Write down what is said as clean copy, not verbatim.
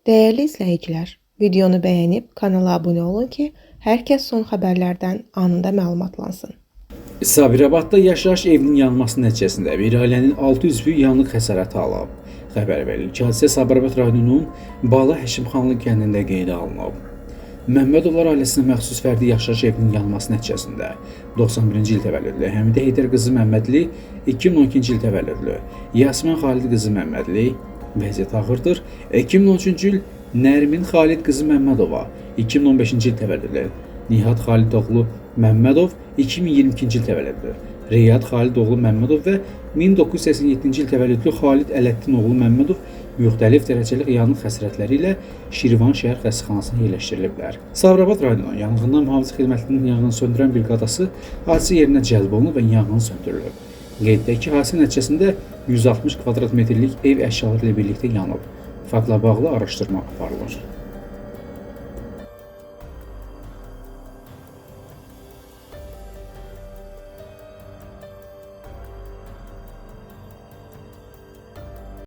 Değerli izləyicilər, videonu bəyənib kanala abunə olun ki, hər kəs son xəbərlərdən anında məlumatlansın. Sabirabadda yaşayış evinin yanması nəticəsində bir ailənin 6 üzvü yanıq xəsarəti alıb. Xəbər verilir ki, hadisə Sabirabad rayonunun Bala Həşimxanlı kəndində qeydə alınıb. Məmmədovlar ailəsinə məxsus fərdi yaşayış evinin yanması nəticəsində 91-ci il təvəllüdlü Həmidə Heydər qızı Məmmədli, 2012-ci il təvəllüdlü Yasmin Xalid qızı Məmmədli vəziyyət ağırdır. 2013-cü il Nərmin Xalid qızı Məmmədova, 2015-ci il təvəllüdlü Nihat Xalid oğlu Məmmədov, 2022-ci il təvəllüdlü Riyad Xalid oğlu Məmmədov və 1987-ci il təvəllüdlü Xalid Ələddin oğlu Məmmədov müxtəlif dərəcəli yanıq xəsarətləri ilə Şirvan şəhər xəstəxanasına yerləşdiriliblər. Sabirabad rayonunun yanğından mühafizə xidmətinin yanğın söndürən briqadası hadisə yerinə cəlb olunub və yanğın söndürülüb. Qeyddə ki, hadisə nəticəsində 160 kvadrat metrlik ev əşyaları ilə birlikdə yanıb. Faktla bağlı araşdırma aparılır.